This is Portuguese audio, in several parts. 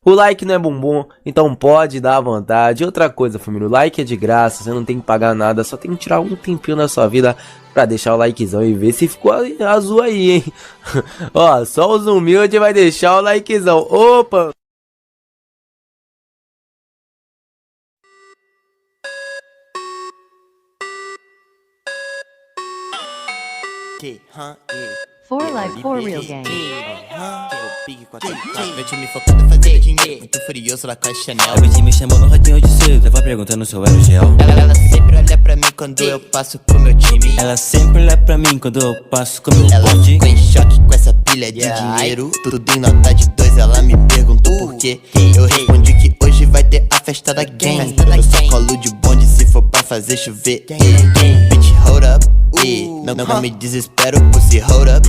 O like não é bumbum, então pode dar à vontade. Outra coisa, família, o like é de graça, você não tem que pagar nada, só tem que tirar um tempinho da sua vida pra deixar o likezão e ver se ficou azul aí, hein. Ó, só os humildes vai deixar o likezão. Opa! For Life For Real Gang. Meu time focado em fazer dinheiro, muito furioso lá com a Chanel. A bitch me chamou no radinho de cedo, tava perguntando se eu era o gel. Ela sempre olha pra mim quando eu passo com meu time. Ela sempre olha pra mim quando eu passo com meu Ela bonde. ficou em choque com essa pilha de dinheiro. Tudo em nota de 2, ela me perguntou por quê. Eu respondi que hoje vai ter a festa da gang. Eu só colo de bonde se for pra fazer chover. Bitch, hold up. Não me desespero, pussy, hold up.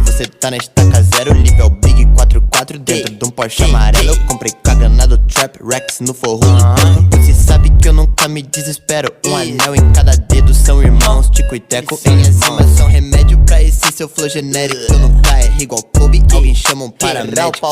Você tá na estaca zero, nível Big 44 dentro de um Porsche amarelo. Eu comprei cagana do Trap Rex no forro do tempo. Você sabe que eu nunca me desespero. Um anel em cada dedo, são irmãos, Tico e Teco. Enzimas são remédio pra esse seu flow genérico. Eu nunca erro igual Kobe, alguém chama um paramédico.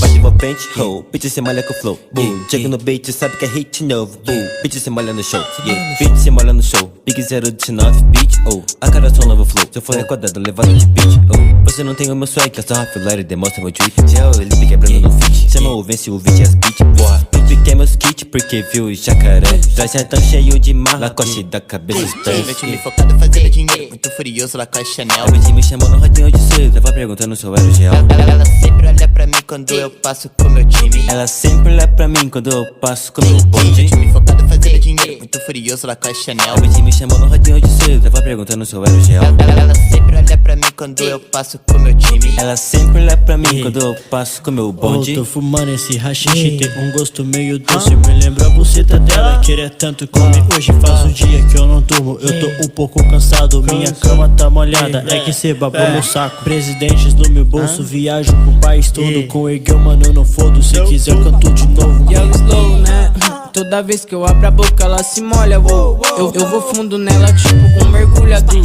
Bate envolvente, ho, bitch se molha com flow, boom. Chega no beat, sabe que é hit novo, boom. Bitch se molha no show, yeah. Bitch se molha no show, Big 019, bitch, oh. A cara só um novo flow, se eu for recordado, levado de beat, oh. Você não tem o meu swag, é só rafilar e demonstra meu tweet. Gel, ele me quebrando no feat, chama o vence o vídeo e as beat, porra. Tu quer meus kits porque viu o jacaré. Traz tão cheio de mala, coche da cabeça dos pés. Meu time focado em fazer dinheiro, muito furioso lá com a Chanel. A bitch me chamou no radinho de cedo, tava perguntando se eu era o gel. Ela sempre olha pra mim quando eu passo com meu time. Ela sempre olha pra mim quando eu passo com meu Meu bonde. time focado em fazer dinheiro, muito furioso lá com a Chanel. A bitch me chamou no radinho de cedo, tava perguntando se eu era o gel. Ela sempre olha pra mim quando eu passo com meu time. Ela sempre olha pra mim quando eu passo com meu bonde. Tô fumando esse rachixe, tem um gosto meio doce. Me lembra a buceta dela, querer tanto comer. Hoje faz um dia que eu não durmo, eu tô um pouco cansado. Minha cama tá molhada, é que cê babou meu saco. Presidentes no meu bolso, viajo pro país todo. Com ergueu, mano, eu não fodo. Se quiser eu canto de novo. Young Slow, né? Toda vez que eu abro a boca ela se molha, uou. Eu vou fundo nela tipo um mergulhador,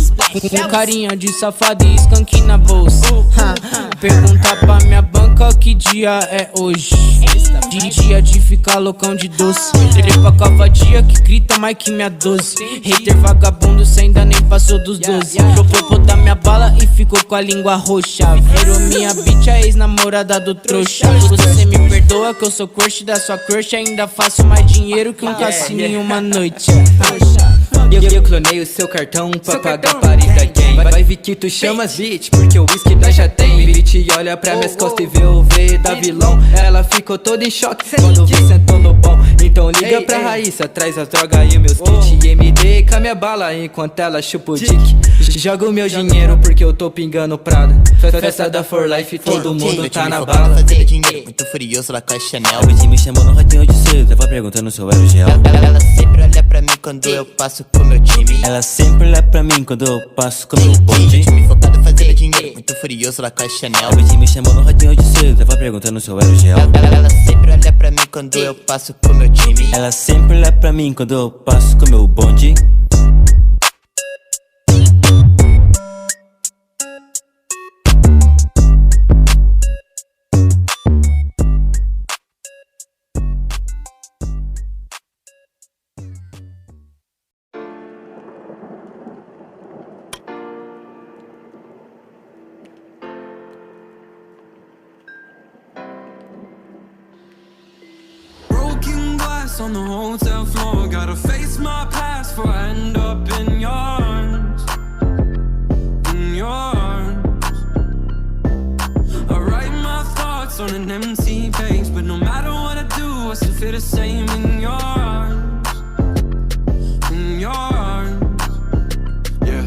com carinha de safado e skunk na bolsa. Pergunta pra minha banca que dia é hoje. Dia de ficar loucão de doce. Trepa com a vadia que grita mais que minha 12. Hater vagabundo, cê ainda nem passou dos 12. Propôs da minha bala e ficou com a língua roxa. Virou minha bitch, a ex-namorada do trouxa. Você me perdoa que eu sou crush da sua crush. Ainda faço mais dinheiro que um cassino em uma noite. Eu clonei o seu cartão pra pagar Paris da gang. Vai vir que tu chamas bitch, porque o whisky nós já tem. Bitch olha pra minhas costas e vê o V da vilão. Ela ficou toda em choque quando vi sentou no bom. Então liga pra Raíssa, traz as drogas e meus kits. MD com a minha bala enquanto ela chupa o dick. Joga o meu dinheiro porque eu tô pingando Prada. Festa da For Life, todo mundo tá na bala. Fazendo dinheiro, muito furioso lá com a Chanel. A bitch me chamou no radinho de cedo, tava perguntando se eu era o gel. Ela sempre olha pra mim quando eu passo com meu time. Ela sempre olha pra mim quando eu passo com meu Meu bonde. time focado em fazer dinheiro, muito furioso lá com a Chanel. A bitch me chamou no radinho de cedo, tava perguntando se eu era o gel. Ela sempre olha pra mim quando eu passo com meu time. Ela sempre olha pra mim quando eu passo com meu bonde. On the hotel floor, gotta face my past before I end up in your arms, in your arms. I write my thoughts on an empty page, but no matter what I do, I still feel the same in your arms, in your arms. Yeah,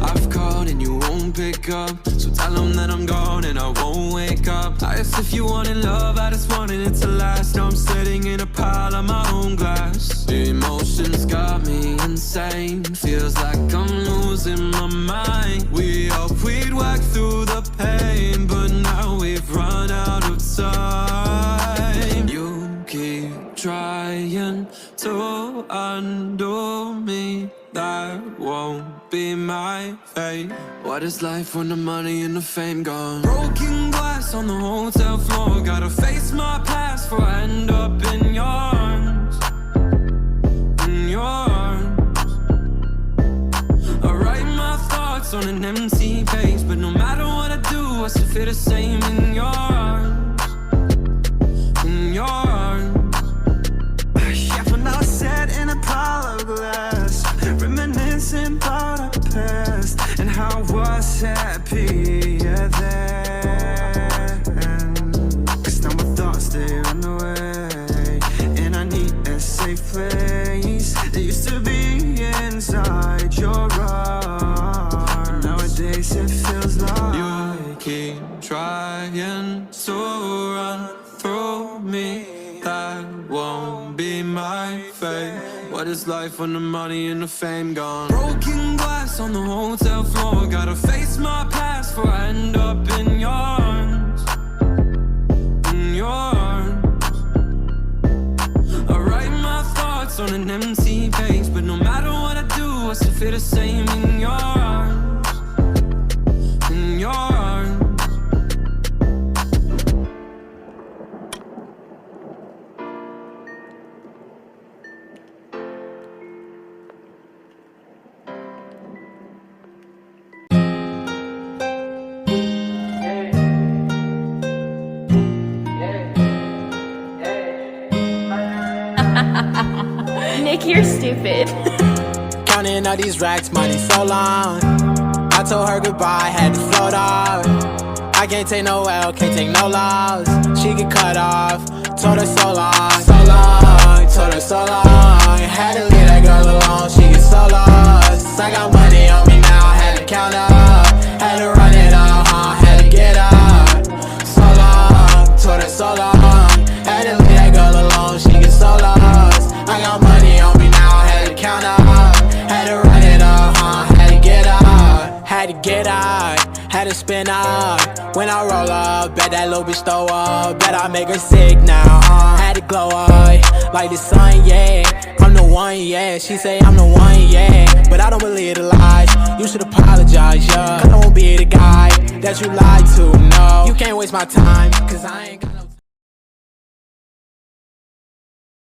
I've called and you won't pick up, so tell them that I'm gone and I won't wake up. I asked if you wanted love, I just wanted it to last. Now I'm sitting in a pile of my own glass. The emotions got me insane, feels like I'm losing my mind. We hoped we'd work through the pain, but now we've run out of time. You keep trying to undo me, that won't be my fate. What is life when the money and the fame gone? Broken glass on the hotel floor, gotta face my past before feel the same in your arms. In your arms. Yeah, for now I sat in Apollo glass, reminiscing about our past and how I was happy then. Cause now my thoughts, they run away, and I need a safe place that used to be inside your arms. Nowadays it feels like you keep trying to run through me. That won't be my fate. What is life when the money and the fame gone? Broken glass on the hotel floor. Gotta face my past before I end up in your arms. In your arms. I write my thoughts on an empty page, but no matter what I do, I still feel the same in your arms. In your arms. Nick, you're stupid. Counting all these racks, money so long. I told her goodbye, had to float off. I can't take no L, can't take no loss. She get cut off, told her so long, so long, told her so long. Had to leave that girl alone, she get so lost. I got money on me now, had to count up, had to run it up, had to get up. So long, told her so long. Had to leave that girl alone, she get so lost. I got money on me now, had to count up, had to run it up, had to get up, had to get out, had to spin up. When I roll up, bet that little bitch throw up, bet I make her sick now, had to glow up, like the sun, yeah. I'm the one, yeah, she say I'm the one, yeah, but I don't believe the lies, you should apologize, yeah. Cause I won't be the guy that you lied to, no. You can't waste my time, cause I ain't gonna